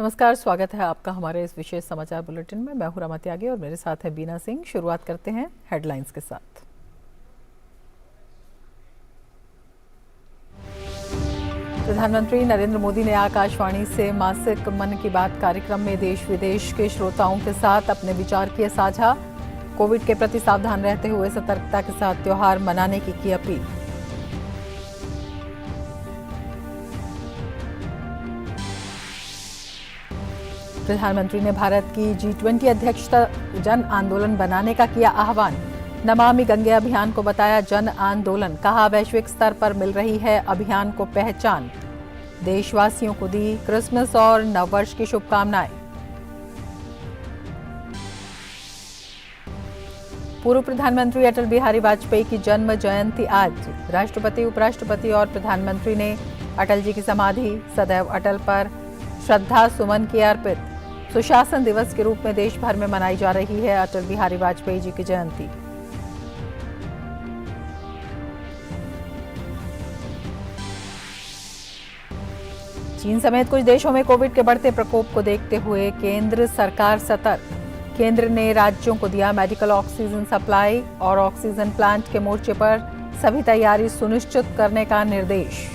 नमस्कार, स्वागत है आपका हमारे इस विशेष समाचार बुलेटिन में। मैं हूं रमा त्यागी और मेरे साथ है बीना सिंह। शुरुआत करते हैं हेडलाइंस के साथ। प्रधानमंत्री नरेंद्र मोदी ने आकाशवाणी से मासिक मन की बात कार्यक्रम में देश विदेश के श्रोताओं के साथ अपने विचार किए साझा। कोविड के प्रति सावधान रहते हुए सतर्कता के साथ त्योहार मनाने की अपील। प्रधानमंत्री ने भारत की G20 अध्यक्षता जन आंदोलन बनाने का किया आह्वान। नमामि गंगे अभियान को बताया जन आंदोलन, कहा वैश्विक स्तर पर मिल रही है अभियान को पहचान। देशवासियों को दी क्रिसमस और नववर्ष की शुभकामनाएं। पूर्व प्रधानमंत्री अटल बिहारी वाजपेयी की जन्म जयंती आज। राष्ट्रपति, उपराष्ट्रपति और प्रधानमंत्री ने अटल जी की समाधि सदैव अटल पर श्रद्धा सुमन किए अर्पित। सुशासन दिवस के रूप में देश भर में मनाई जा रही है अटल बिहारी वाजपेयी जी की जयंती। चीन समेत कुछ देशों में कोविड के बढ़ते प्रकोप को देखते हुए केंद्र सरकार सतर्क। केंद्र ने राज्यों को दिया मेडिकल ऑक्सीजन सप्लाई और ऑक्सीजन प्लांट के मोर्चे पर सभी तैयारी सुनिश्चित करने का निर्देश।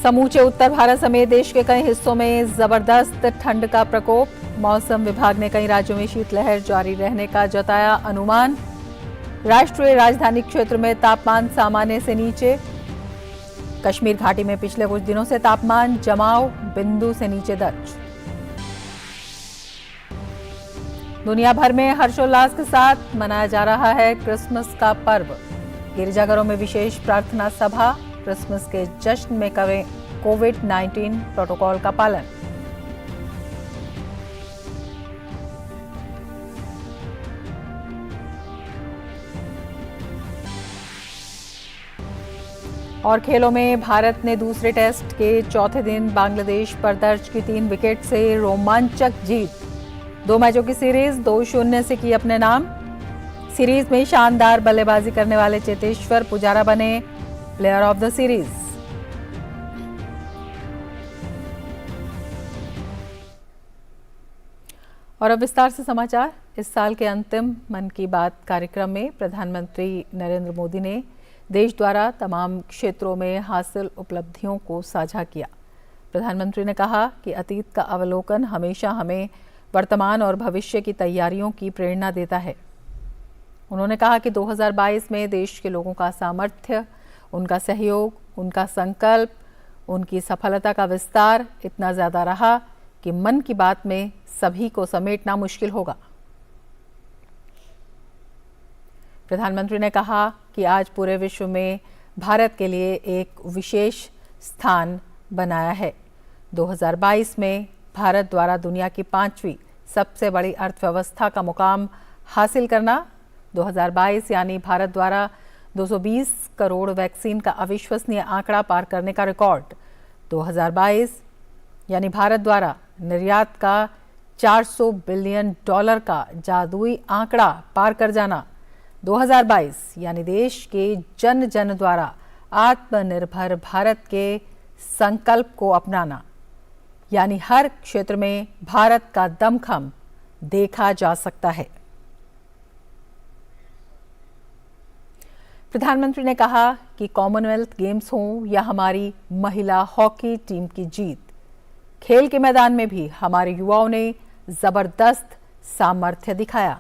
समूचे उत्तर भारत समेत देश के कई हिस्सों में जबरदस्त ठंड का प्रकोप। मौसम विभाग ने कई राज्यों में शीतलहर जारी रहने का जताया अनुमान। राष्ट्रीय राजधानी क्षेत्र में तापमान सामान्य से नीचे। कश्मीर घाटी में पिछले कुछ दिनों से तापमान जमाव बिंदु से नीचे दर्ज। दुनिया भर में हर्षोल्लास के साथ मनाया जा रहा है क्रिसमस का पर्व। गिरजाघरों में विशेष प्रार्थना सभा। क्रिसमस के जश्न में करें कोविड-19 प्रोटोकॉल का पालन। और खेलों में भारत ने दूसरे टेस्ट के चौथे दिन बांग्लादेश पर दर्ज की 3 विकेट से रोमांचक जीत। 2 मैचों की सीरीज 2-0 से की अपने नाम। सीरीज में शानदार बल्लेबाजी करने वाले चेतेश्वर पुजारा बने प्लेयर ऑफ द सीरीज। और अब विस्तार से समाचार। इस साल के अंतिम मन की बात कार्यक्रम में प्रधानमंत्री नरेंद्र मोदी ने देश द्वारा तमाम क्षेत्रों में हासिल उपलब्धियों को साझा किया। प्रधानमंत्री ने कहा कि अतीत का अवलोकन हमेशा हमें वर्तमान और भविष्य की तैयारियों की प्रेरणा देता है। उन्होंने कहा कि 2022 में देश के लोगों का सामर्थ्य, उनका सहयोग, उनका संकल्प, उनकी सफलता का विस्तार इतना ज्यादा रहा कि मन की बात में सभी को समेटना मुश्किल होगा। प्रधानमंत्री ने कहा कि आज पूरे विश्व में भारत के लिए एक विशेष स्थान बनाया है। 2022 में भारत द्वारा दुनिया की 5वीं सबसे बड़ी अर्थव्यवस्था का मुकाम हासिल करना, 2022 यानी भारत द्वारा 220 करोड़ वैक्सीन का अविश्वसनीय आंकड़ा पार करने का रिकॉर्ड, 2022 यानी भारत द्वारा निर्यात का $400 बिलियन का जादुई आंकड़ा पार कर जाना, 2022 यानी देश के जन जन द्वारा आत्मनिर्भर भारत के संकल्प को अपनाना, यानी हर क्षेत्र में भारत का दमखम देखा जा सकता है। प्रधानमंत्री ने कहा कि कॉमनवेल्थ गेम्स हों या हमारी महिला हॉकी टीम की जीत, खेल के मैदान में भी हमारे युवाओं ने जबरदस्त सामर्थ्य दिखाया।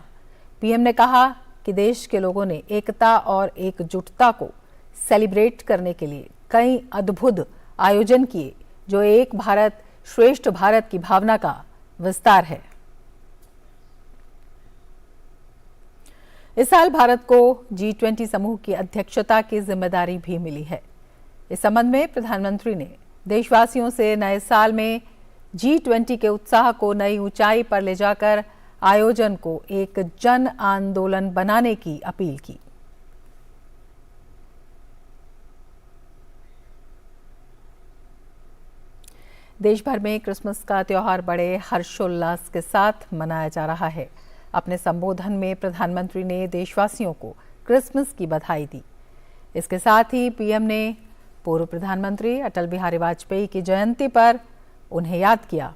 पीएम ने कहा कि देश के लोगों ने एकता और एकजुटता को सेलिब्रेट करने के लिए कई अद्भुत आयोजन किए, जो एक भारत श्रेष्ठ भारत की भावना का विस्तार है। इस साल भारत को G20 समूह की अध्यक्षता की जिम्मेदारी भी मिली है। इस संबंध में प्रधानमंत्री ने देशवासियों से नए साल में G20 के उत्साह को नई ऊंचाई पर ले जाकर आयोजन को एक जन आंदोलन बनाने की अपील की। देश भर में क्रिसमस का त्योहार बड़े हर्षोल्लास के साथ मनाया जा रहा है। अपने संबोधन में प्रधानमंत्री ने देशवासियों को क्रिसमस की बधाई दी। इसके साथ ही पीएम ने पूर्व प्रधानमंत्री अटल बिहारी वाजपेयी की जयंती पर उन्हें याद किया।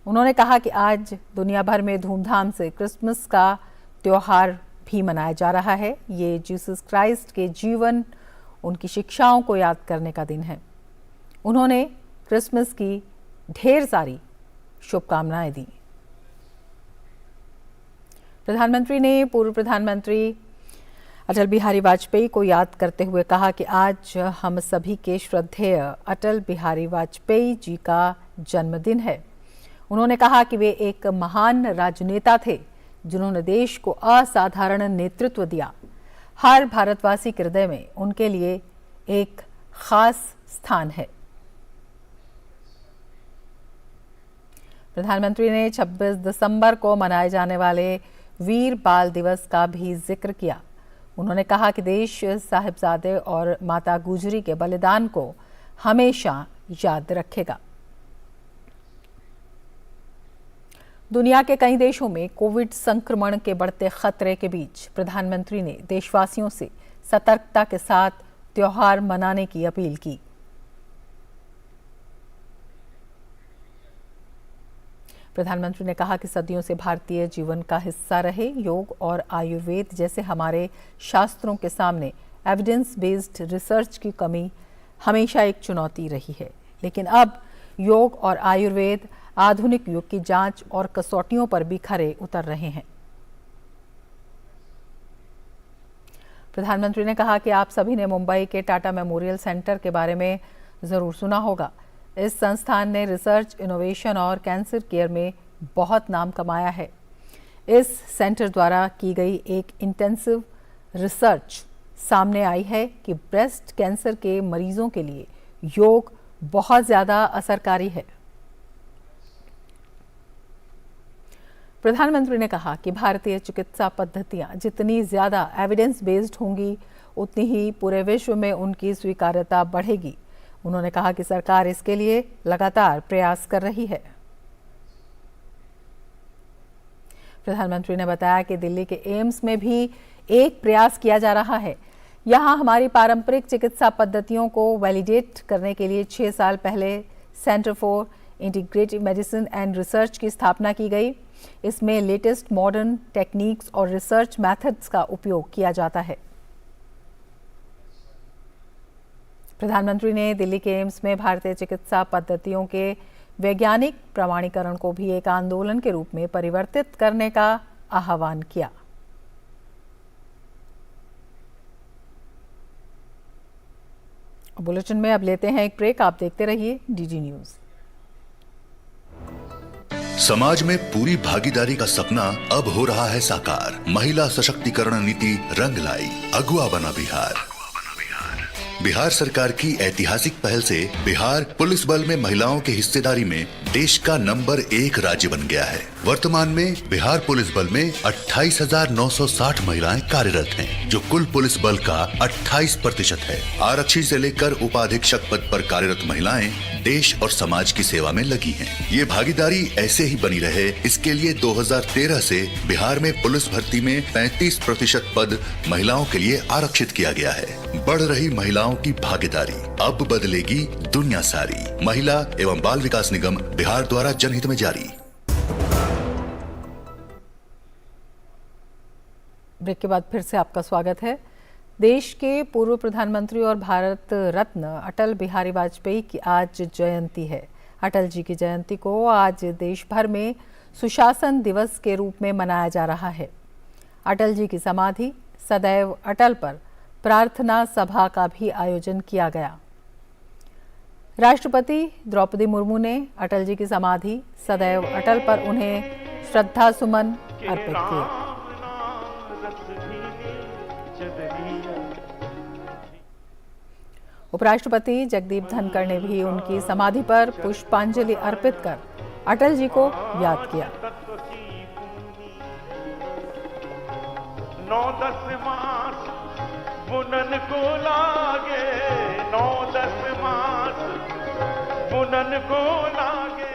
उन्होंने कहा कि आज दुनिया भर में धूमधाम से क्रिसमस का त्यौहार भी मनाया जा रहा है। ये जीसस क्राइस्ट के जीवन, उनकी शिक्षाओं को याद करने का दिन है। उन्होंने क्रिसमस की ढेर सारी शुभकामनाएं दी। प्रधानमंत्री ने पूर्व प्रधानमंत्री अटल बिहारी वाजपेयी को याद करते हुए कहा कि आज हम सभी के श्रद्धेय अटल बिहारी वाजपेयी जी का जन्मदिन है। उन्होंने कहा कि वे एक महान राजनेता थे जिन्होंने देश को असाधारण नेतृत्व दिया। हर भारतवासी के हृदय में उनके लिए एक खास स्थान है। प्रधानमंत्री ने 26 दिसंबर को मनाए जाने वाले वीर बाल दिवस का भी जिक्र किया। उन्होंने कहा कि देश साहिबजादे और माता गुजरी के बलिदान को हमेशा याद रखेगा। दुनिया के कई देशों में कोविड संक्रमण के बढ़ते खतरे के बीच प्रधानमंत्री ने देशवासियों से सतर्कता के साथ त्योहार मनाने की अपील की। प्रधानमंत्री ने कहा कि सदियों से भारतीय जीवन का हिस्सा रहे योग और आयुर्वेद जैसे हमारे शास्त्रों के सामने एविडेंस बेस्ड रिसर्च की कमी हमेशा एक चुनौती रही है, लेकिन अब योग और आयुर्वेद आधुनिक युग की जांच और कसौटियों पर भी खरे उतर रहे हैं। प्रधानमंत्री ने कहा कि आप सभी ने मुंबई के टाटा मेमोरियल सेंटर के बारे में जरूर सुना होगा। इस संस्थान ने रिसर्च, इनोवेशन और कैंसर केयर में बहुत नाम कमाया है। इस सेंटर द्वारा की गई एक इंटेंसिव रिसर्च सामने आई है कि ब्रेस्ट कैंसर के मरीजों के लिए योग बहुत ज़्यादा असरकारी है। प्रधानमंत्री ने कहा कि भारतीय चिकित्सा पद्धतियां जितनी ज़्यादा एविडेंस बेस्ड होंगी, उतनी ही पूरे विश्व में उनकी स्वीकार्यता बढ़ेगी। उन्होंने कहा कि सरकार इसके लिए लगातार प्रयास कर रही है। प्रधानमंत्री ने बताया कि दिल्ली के एम्स में भी एक प्रयास किया जा रहा है। यहां हमारी पारंपरिक चिकित्सा पद्धतियों को वैलिडेट करने के लिए 6 साल पहले centre for integrative medicine and research की स्थापना की गई। इसमें लेटेस्ट मॉडर्न टेक्निक्स और रिसर्च मेथड्स का उपयोग किया जाता है। प्रधानमंत्री ने दिल्ली के एम्स में भारतीय चिकित्सा पद्धतियों के वैज्ञानिक प्रमाणीकरण को भी एक आंदोलन के रूप में परिवर्तित करने का आह्वान किया। बुलेटिन में अब लेते हैं एक ब्रेक। आप देखते रहिए डीडी न्यूज। समाज में पूरी भागीदारी का सपना अब हो रहा है साकार। महिला सशक्तिकरण नीति रंग लाई, अगुआ बना बिहार। बिहार सरकार की ऐतिहासिक पहल से बिहार पुलिस बल में महिलाओं की हिस्सेदारी में देश का नंबर 1 राज्य बन गया है। वर्तमान में बिहार पुलिस बल में 28,960 महिलाएं कार्यरत हैं, जो कुल पुलिस बल का 28% है। आरक्षी से लेकर उपाधीक्षक पद पर कार्यरत महिलाएं देश और समाज की सेवा में लगी हैं। ये भागीदारी ऐसे ही बनी रहे, इसके लिए 2013 से बिहार में पुलिस भर्ती में 35% पद महिलाओं के लिए आरक्षित किया गया है। बढ़ रही महिलाओं की भागीदारी, अब बदलेगी दुनिया सारी। महिला एवं बाल विकास निगम बिहार द्वारा जनहित में जारी। ब्रेक के बाद फिर से आपका स्वागत है। देश के पूर्व प्रधानमंत्री और भारत रत्न अटल बिहारी वाजपेयी की आज जयंती है। अटल जी की जयंती को आज देश भर में सुशासन दिवस के रूप में मनाया जा रहा है। अटल जी की समाधि सदैव अटल पर प्रार्थना सभा का भी आयोजन किया गया। राष्ट्रपति द्रौपदी मुर्मू ने अटल जी की समाधि सदैव अटल पर उन्हें श्रद्धा सुमन अर्पित किए। उपराष्ट्रपति जगदीप धनखड़ ने भी उनकी समाधि पर पुष्पांजलि अर्पित कर अटल जी को याद किया। 9-10 मास बुनन को लागे, 9-10 मास बुनन को लागे।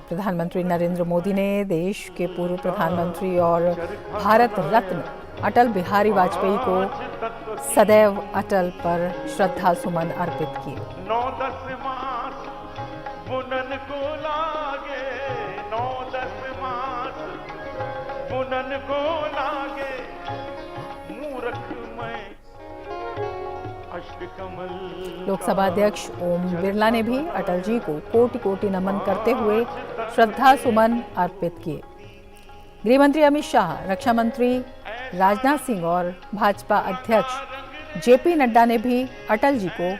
प्रधानमंत्री नरेंद्र मोदी ने देश के पूर्व प्रधानमंत्री और भारत रत्न अटल बिहारी वाजपेयी को सदैव अटल पर श्रद्धा सुमन अर्पित किए। 9-10 मास बुनन को लागे, 9-10 मास बुनन को लागे, मूर्ख मैं अष्टकमल। लोकसभा अध्यक्ष ओम बिरला ने भी अटल जी को कोटि कोटि नमन करते हुए श्रद्धा सुमन अर्पित किए। गृह मंत्री अमित शाह, रक्षा मंत्री राजनाथ सिंह और भाजपा अध्यक्ष जेपी नड्डा ने भी अटल जी को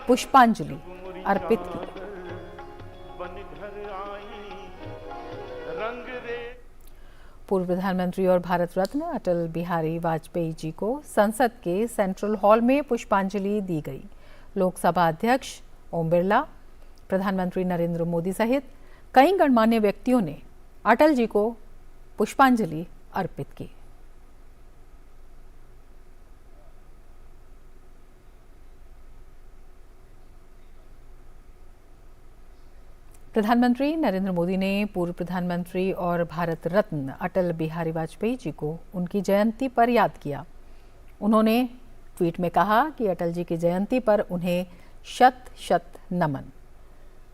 पुष्पांजलि अर्पित की। पूर्व प्रधानमंत्री और भारत रत्न अटल बिहारी वाजपेयी जी को संसद के सेंट्रल हॉल में पुष्पांजलि दी गई। लोकसभा अध्यक्ष ओम बिरला, प्रधानमंत्री नरेंद्र मोदी सहित कई गणमान्य व्यक्तियों ने अटल जी को पुष्पांजलि अर्पित की। प्रधानमंत्री नरेंद्र मोदी ने पूर्व प्रधानमंत्री और भारत रत्न अटल बिहारी वाजपेयी जी को उनकी जयंती पर याद किया। उन्होंने ट्वीट में कहा कि अटल जी की जयंती पर उन्हें शत शत नमन।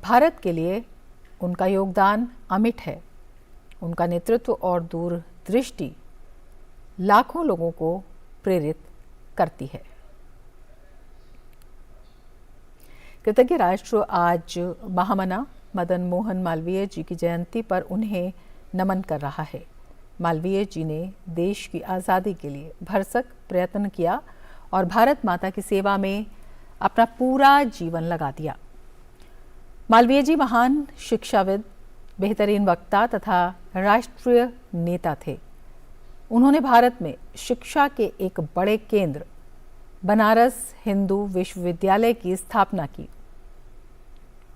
भारत के लिए उनका योगदान अमिट है। उनका नेतृत्व और दूरदृष्टि लाखों लोगों को प्रेरित करती है। कृतज्ञ राष्ट्र आज महामना मदन मोहन मालवीय जी की जयंती पर उन्हें नमन कर रहा है। मालवीय जी ने देश की आज़ादी के लिए भरसक प्रयत्न किया और भारत माता की सेवा में अपना पूरा जीवन लगा दिया। मालवीय जी महान शिक्षाविद, बेहतरीन वक्ता तथा राष्ट्रीय नेता थे। उन्होंने भारत में शिक्षा के एक बड़े केंद्र बनारस हिंदू विश्वविद्यालय की स्थापना की।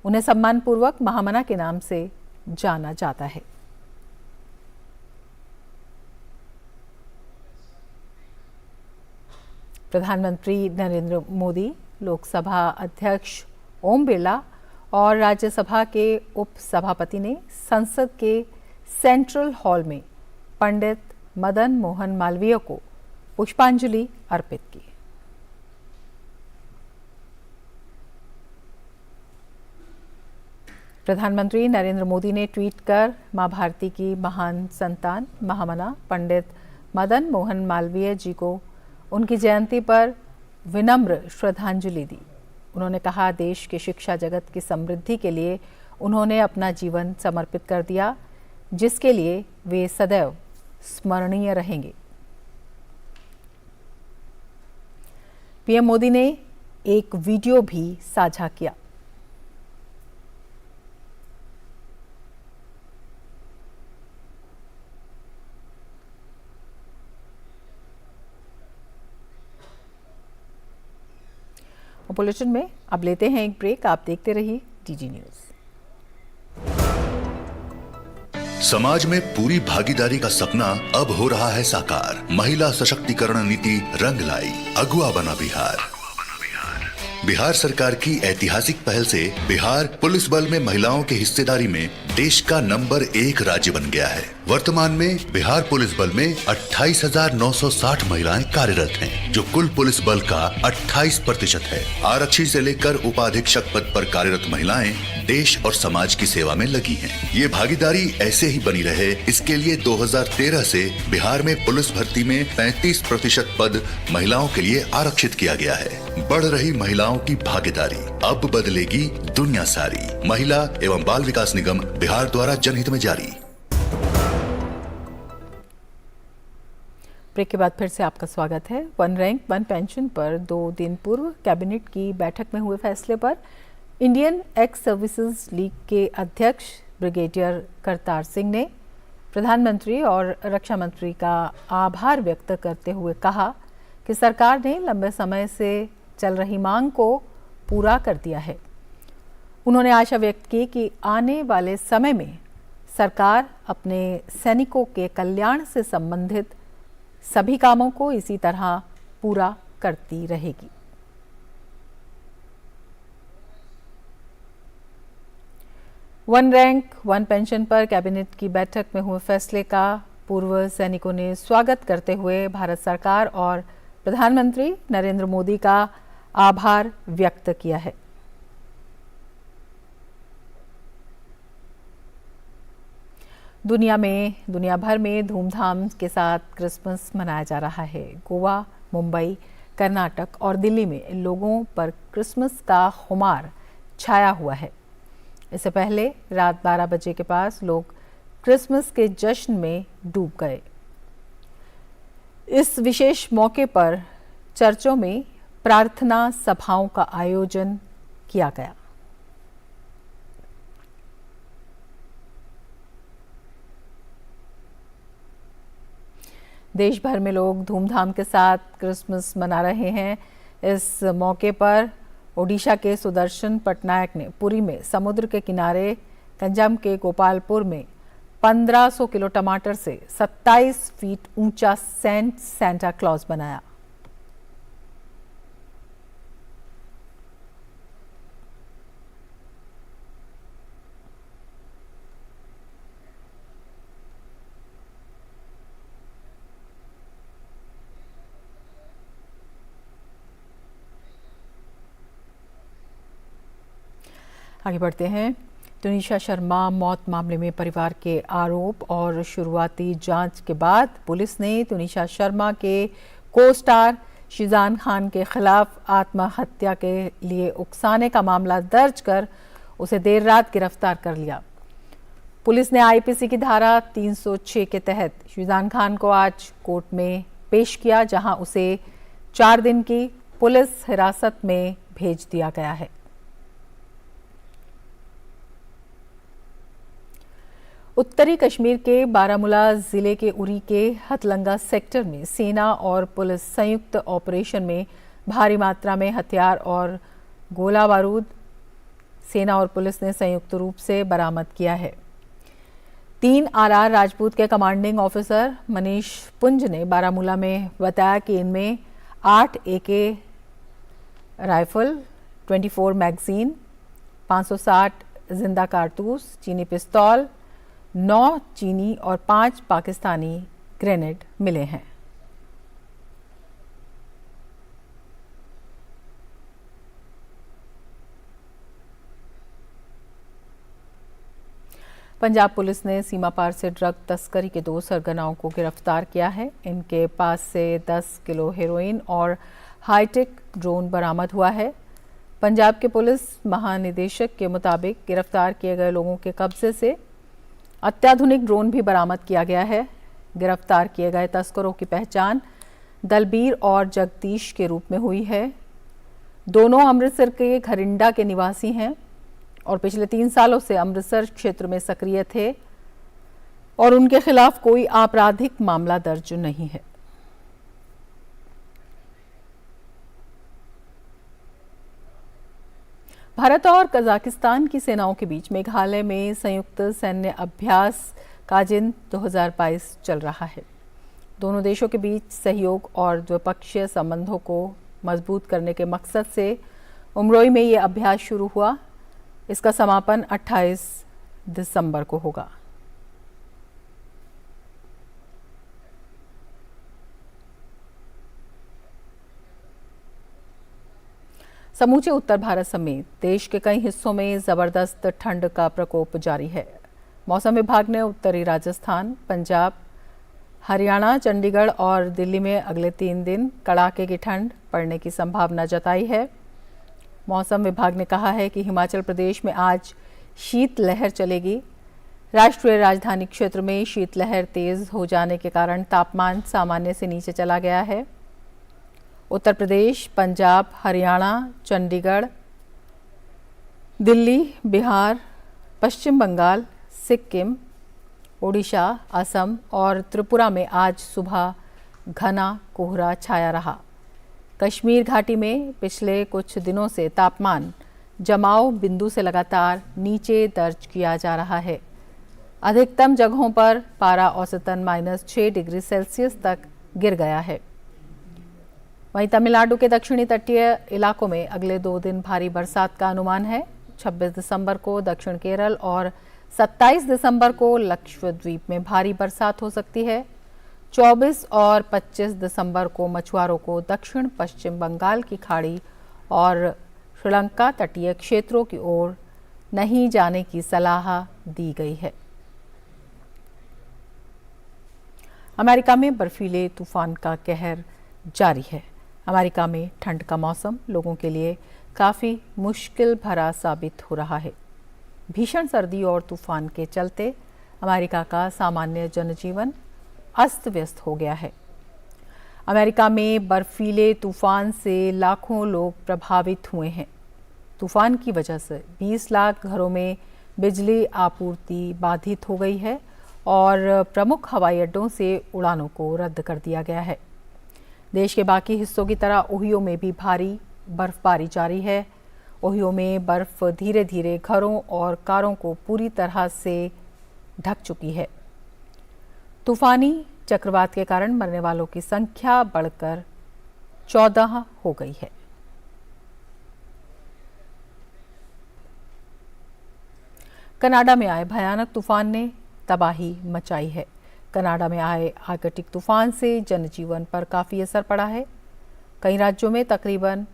उन्हें सम्मानपूर्वक महामना के नाम से जाना जाता है। प्रधानमंत्री नरेंद्र मोदी, लोकसभा अध्यक्ष ओम बिरला और राज्यसभा के उपसभापति ने संसद के सेंट्रल हॉल में पंडित मदन मोहन मालवीय को पुष्पांजलि अर्पित की। प्रधानमंत्री नरेंद्र मोदी ने ट्वीट कर मां भारती की महान संतान महामना पंडित मदन मोहन मालवीय जी को उनकी जयंती पर विनम्र श्रद्धांजलि दी। उन्होंने कहा, देश के शिक्षा जगत की समृद्धि के लिए उन्होंने अपना जीवन समर्पित कर दिया, जिसके लिए वे सदैव स्मरणीय रहेंगे। पीएम मोदी ने एक वीडियो भी साझा किया। बुलेटिन में अब लेते हैं एक ब्रेक। आप देखते रहिए डीजी न्यूज। समाज में पूरी भागीदारी का सपना अब हो रहा है साकार। महिला सशक्तिकरण नीति रंग लाई, अगुआ बना बिहार। बिहार सरकार की ऐतिहासिक पहल से बिहार पुलिस बल में महिलाओं की हिस्सेदारी में देश का नंबर 1 राज्य बन गया है। वर्तमान में बिहार पुलिस बल में 28,960 महिलाएं कार्यरत हैं, जो कुल पुलिस बल का 28% है। आरक्षी से लेकर उपाधीक्षक पद पर कार्यरत महिलाएं देश और समाज की सेवा में लगी हैं। ये भागीदारी ऐसे ही बनी रहे, इसके लिए 2013 से बिहार में पुलिस भर्ती में 35% पद महिलाओं के लिए आरक्षित किया गया है। बढ़ रही महिलाओं की भागीदारी, अब बदलेगी दुनिया सारी। महिला एवं बाल विकास निगम बिहार द्वारा जनहित में जारी। ब्रेक के बाद फिर से आपका स्वागत है। वन रैंक वन पेंशन पर 2 दिन पूर्व कैबिनेट की बैठक में हुए फैसले पर इंडियन एक्स सर्विसेज लीग के अध्यक्ष ब्रिगेडियर करतार सिंह ने प्रधानमंत्री और रक्षा मंत्री का आभार व्यक्त करते हुए कहा कि सरकार ने लंबे समय से चल रही मांग को पूरा कर दिया है। उन्होंने आशा व्यक्त की कि आने वाले समय में सरकार अपने सैनिकों के कल्याण से संबंधित सभी कामों को इसी तरह पूरा करती रहेगी। वन रैंक वन पेंशन पर कैबिनेट की बैठक में हुए फैसले का पूर्व सैनिकों ने स्वागत करते हुए भारत सरकार और प्रधानमंत्री नरेंद्र मोदी का आभार व्यक्त किया है। दुनिया भर में धूमधाम के साथ क्रिसमस मनाया जा रहा है। गोवा, मुंबई, कर्नाटक और दिल्ली में लोगों पर क्रिसमस का खुमार छाया हुआ है। इससे पहले रात 12 बजे के पास लोग क्रिसमस के जश्न में डूब गए। इस विशेष मौके पर चर्चों में प्रार्थना सभाओं का आयोजन किया गया। देश भर में लोग धूमधाम के साथ क्रिसमस मना रहे हैं। इस मौके पर ओडिशा के सुदर्शन पटनायक ने पुरी में समुद्र के किनारे गंजाम के गोपालपुर में 1500 किलो टमाटर से 27 फीट ऊंचा सेंट सेंटा क्लॉज बनाया। आगे बढ़ते हैं। तुनिशा शर्मा मौत मामले में परिवार के आरोप और शुरुआती जांच के बाद पुलिस ने तुनिशा शर्मा के को-स्टार शीजान खान के खिलाफ आत्महत्या के लिए उकसाने का मामला दर्ज कर उसे देर रात गिरफ्तार कर लिया। पुलिस ने आईपीसी की धारा 306 के तहत शीजान खान को आज कोर्ट में पेश किया, जहां उसे 4 दिन की पुलिस हिरासत में भेज दिया गया है। उत्तरी कश्मीर के बारामूला जिले के उरी के हथलंगा सेक्टर में सेना और पुलिस संयुक्त ऑपरेशन में भारी मात्रा में हथियार और गोला बारूद सेना और पुलिस ने संयुक्त रूप से बरामद किया है। 3 आरआर राजपूत के कमांडिंग ऑफिसर मनीष पुंज ने बारामूला में बताया कि इनमें 8 AK राइफल, 24 मैगजीन, 560 जिंदा कारतूस, चीनी पिस्तौल, 9 चीनी और 5 पाकिस्तानी ग्रेनेड मिले हैं। पंजाब पुलिस ने सीमा पार से ड्रग तस्करी के 2 सरगनाओं को गिरफ्तार किया है। इनके पास से 10 किलो हेरोइन और हाईटेक ड्रोन बरामद हुआ है। पंजाब के पुलिस महानिदेशक के मुताबिक गिरफ्तार किए गए लोगों के कब्जे से अत्याधुनिक ड्रोन भी बरामद किया गया है। गिरफ्तार किए गए तस्करों की पहचान दलबीर और जगदीश के रूप में हुई है। दोनों अमृतसर के घरिंडा के निवासी हैं और पिछले 3 सालों से अमृतसर क्षेत्र में सक्रिय थे और उनके खिलाफ कोई आपराधिक मामला दर्ज नहीं है। भारत और कजाकिस्तान की सेनाओं के बीच मेघालय में संयुक्त सैन्य अभ्यास काजिन 2022 चल रहा है। दोनों देशों के बीच सहयोग और द्विपक्षीय संबंधों को मजबूत करने के मकसद से उमरोई में ये अभ्यास शुरू हुआ। इसका समापन 28 दिसंबर को होगा। समूचे उत्तर भारत समेत देश के कई हिस्सों में जबरदस्त ठंड का प्रकोप जारी है। मौसम विभाग ने उत्तरी राजस्थान, पंजाब, हरियाणा, चंडीगढ़ और दिल्ली में अगले 3 दिन कड़ाके की ठंड पड़ने की संभावना जताई है। मौसम विभाग ने कहा है कि हिमाचल प्रदेश में आज शीतलहर चलेगी। राष्ट्रीय राजधानी क्षेत्र में शीतलहर तेज हो जाने के कारण तापमान सामान्य से नीचे चला गया है। उत्तर प्रदेश, पंजाब, हरियाणा, चंडीगढ़, दिल्ली, बिहार, पश्चिम बंगाल, सिक्किम, ओडिशा, असम और त्रिपुरा में आज सुबह घना कोहरा छाया रहा। कश्मीर घाटी में पिछले कुछ दिनों से तापमान जमाव बिंदु से लगातार नीचे दर्ज किया जा रहा है। अधिकतम जगहों पर पारा औसतन -6 डिग्री सेल्सियस तक गिर गया है। वहीं तमिलनाडु के दक्षिणी तटीय इलाकों में अगले 2 दिन भारी बरसात का अनुमान है। 26 दिसंबर को दक्षिण केरल और 27 दिसंबर को लक्षद्वीप में भारी बरसात हो सकती है। 24 और 25 दिसंबर को मछुआरों को दक्षिण पश्चिम बंगाल की खाड़ी और श्रीलंका तटीय क्षेत्रों की ओर नहीं जाने की सलाह दी गई है। अमेरिका में बर्फीले तूफान का कहर जारी है। अमेरिका में ठंड का मौसम लोगों के लिए काफ़ी मुश्किल भरा साबित हो रहा है। भीषण सर्दी और तूफान के चलते अमेरिका का सामान्य जनजीवन अस्त व्यस्त हो गया है। अमेरिका में बर्फीले तूफान से लाखों लोग प्रभावित हुए हैं। तूफान की वजह से 20 लाख घरों में बिजली आपूर्ति बाधित हो गई है और प्रमुख हवाई अड्डों से उड़ानों को रद्द कर दिया गया है। देश के बाकी हिस्सों की तरह ओहियो में भी भारी बर्फबारी जारी है। ओहियो में बर्फ धीरे धीरे घरों और कारों को पूरी तरह से ढक चुकी है। तूफानी चक्रवात के कारण मरने वालों की संख्या बढ़कर 14 हो गई है। कनाडा में आए भयानक तूफान ने तबाही मचाई है। कनाडा में आए आर्कटिक तूफान से जनजीवन पर काफ़ी असर पड़ा है। कई राज्यों में तकरीबन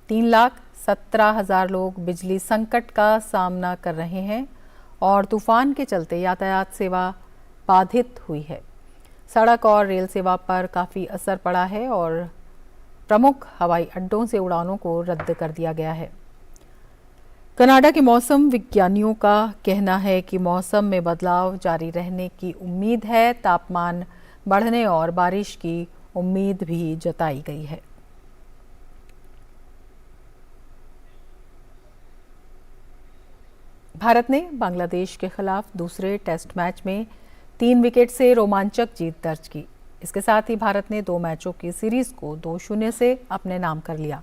3,17,000 लोग बिजली संकट का सामना कर रहे हैं और तूफान के चलते यातायात सेवा बाधित हुई है। सड़क और रेल सेवा पर काफ़ी असर पड़ा है और प्रमुख हवाई अड्डों से उड़ानों को रद्द कर दिया गया है। कनाडा के मौसम विज्ञानियों का कहना है कि मौसम में बदलाव जारी रहने की उम्मीद है। तापमान बढ़ने और बारिश की उम्मीद भी जताई गई है। भारत ने बांग्लादेश के खिलाफ दूसरे टेस्ट मैच में 3 विकेट से रोमांचक जीत दर्ज की। इसके साथ ही भारत ने 2 मैचों की सीरीज को 2-0 से अपने नाम कर लिया।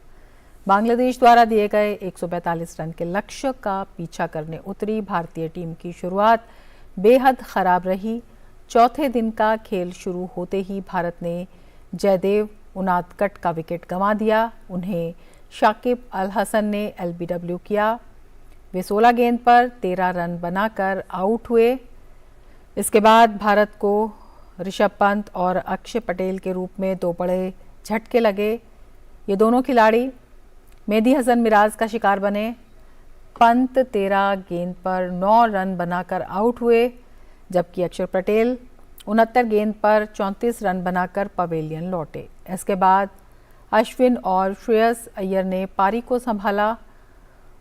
बांग्लादेश द्वारा दिए गए 145 रन के लक्ष्य का पीछा करने उतरी भारतीय टीम की शुरुआत बेहद खराब रही। चौथे दिन का खेल शुरू होते ही भारत ने जयदेव उनादकट का विकेट गंवा दिया। उन्हें शाकिब अल हसन ने एलबीडब्ल्यू किया। वे 16 गेंद पर 13 रन बनाकर आउट हुए। इसके बाद भारत को ऋषभ पंत और अक्षय पटेल के रूप में 2 बड़े झटके लगे। ये दोनों खिलाड़ी मेहदी हसन मिराज का शिकार बने। पंत 13 गेंद पर 9 रन बनाकर आउट हुए, जबकि अक्षर पटेल 69 गेंद पर 34 रन बनाकर पवेलियन लौटे। इसके बाद अश्विन और श्रेयस अय्यर ने पारी को संभाला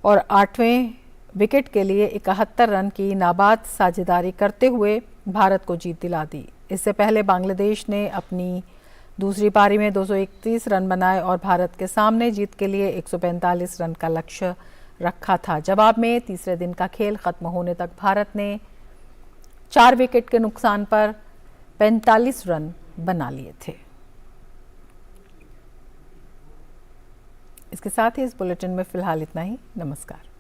और 8वें विकेट के लिए 71 रन की नाबाद साझेदारी करते हुए भारत को जीत दिला दी। इससे पहले बांग्लादेश ने अपनी दूसरी पारी में 231 रन बनाए और भारत के सामने जीत के लिए 145 रन का लक्ष्य रखा था। जवाब में तीसरे दिन का खेल खत्म होने तक भारत ने 4 विकेट के नुकसान पर 45 रन बना लिए थे। इसके साथ ही इस बुलेटिन में फिलहाल इतना ही। नमस्कार।